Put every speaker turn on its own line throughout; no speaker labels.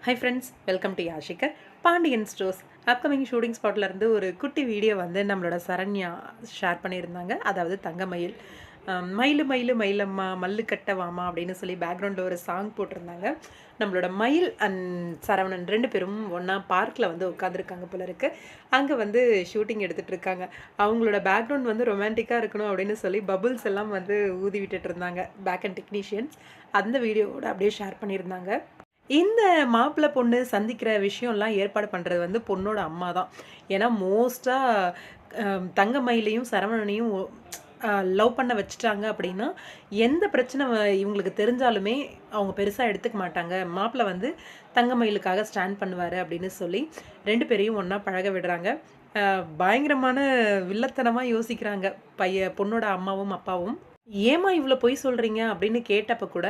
High friends, welcome to Yashikar. Pandian stores upcoming shooting ஸ்பாட்லேருந்து ஒரு குட்டி வீடியோ வந்து நம்மளோட சரண்யா ஷேர் பண்ணியிருந்தாங்க. அதாவது தங்கமயில். மயிலு மயிலு மயிலம்மா மல்லு கட்ட வாமா அப்படின்னு சொல்லி பேக்ரவுண்டில் ஒரு சாங் போட்டிருந்தாங்க. நம்மளோட மயில் அண்ட் சரவணன் 2 பேரும் ஒன்றா பார்க்கில் வந்து உட்காந்துருக்காங்க போல இருக்கு. அங்கே வந்து ஷூட்டிங் எடுத்துகிட்டு இருக்காங்க. அவங்களோட பேக்ரவுண்ட் வந்து ரொமான்டிக்காக இருக்கணும் அப்படின்னு சொல்லி பபுள்ஸ் எல்லாம் வந்து ஊதி விட்டுட்டு இருந்தாங்க பேக் அண்ட் டெக்னீஷியன்ஸ். அந்த வீடியோவோட அப்படியே ஷேர் பண்ணியிருந்தாங்க. இந்த மாப்பிள்ளை பொண்ணு சந்திக்கிற விஷயம்லாம் ஏற்பாடு பண்ணுறது வந்து பொண்ணோட அம்மா தான். ஏன்னா மோஸ்ட்டாக தங்கமயிலையும் சரவணனையும் லவ் பண்ண வச்சுட்டாங்க அப்படின்னா எந்த பிரச்சனை இவங்களுக்கு தெரிஞ்சாலுமே அவங்க பெருசாக எடுத்துக்க மாட்டாங்க. மாப்பிள்ளை வந்து தங்கமயிலுக்காக ஸ்டாண்ட் பண்ணுவார் அப்படின்னு சொல்லி 2 பேரையும் ஒன்றா பழக விடுறாங்க. பயங்கரமான வில்லத்தனமாக யோசிக்கிறாங்க பொண்ணோட அம்மாவும் அப்பாவும். ஏம்மா இவ்வளோ பொய் சொல்கிறீங்க அப்படின்னு கேட்டப்ப கூட,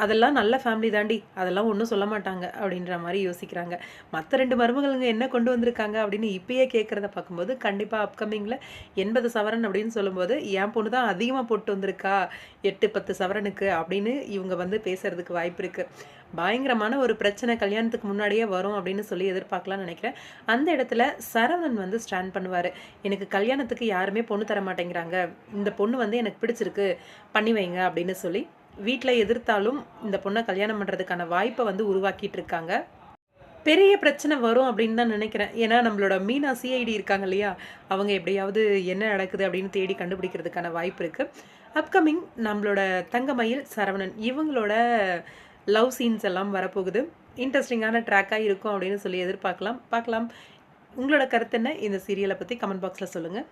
அதெல்லாம் நல்ல ஃபேமிலி தாண்டி, அதெல்லாம் ஒன்றும் சொல்ல மாட்டாங்க அப்படின்ற மாரி யோசிக்கிறாங்க. மற்ற 2 மருமகளுங்க என்ன கொண்டு வந்திருக்காங்க அப்படின்னு இப்பயே கேட்குறத பார்க்கும்போது, கண்டிப்பாக அப்கமிங்கில் 80 சவரன் அப்படின்னு சொல்லும்போது, என் பொண்ணு தான் அதிகமாக போட்டு வந்திருக்கா 8, 10 சவரனுக்கு அப்படின்னு இவங்க வந்து பேசுறதுக்கு வாய்ப்பு இருக்குது. பயங்கரமான ஒரு பிரச்சனை கல்யாணத்துக்கு முன்னாடியே வரும் அப்படின்னு சொல்லி எதிர்பார்க்கலாம்னு நினைக்கிறேன். அந்த இடத்துல சரவணன் வந்து ஸ்டாண்ட் பண்ணுவார். எனக்கு கல்யாணத்துக்கு யாருமே பொண்ணு தர மாட்டேங்கிறாங்க, இந்த பொண்ணு வந்து எனக்கு பிடிச்சிருக்கு, பண்ணி வைங்க அப்படின்னு சொல்லி வீட்டில் எதிர்த்தாலும் இந்த பொண்ணை கல்யாணம் பண்ணுறதுக்கான வாய்ப்பை வந்து உருவாக்கிட்டு இருக்காங்க. பெரிய பிரச்சனை வரும் அப்படின்னு தான் நினைக்கிறேன். ஏன்னா நம்மளோட மீனா சிஐடி இருக்காங்க இல்லையா, அவங்க எப்படியாவது என்ன நடக்குது அப்படின்னு தேடி கண்டுபிடிக்கிறதுக்கான வாய்ப்பு இருக்குது. அப்கமிங் நம்மளோட தங்கமயில் சரவணன் இவங்களோட லவ் சீன்ஸ் எல்லாம் வரப்போகுது. இன்ட்ரெஸ்டிங்கான ட்ராக்காக இருக்கும் அப்படின்னு சொல்லி எதிர்பார்க்கலாம். பார்க்கலாம். உங்களோட கருத்து என்ன இந்த சீரியலை பற்றி கமெண்ட் பாக்ஸில் சொல்லுங்கள்.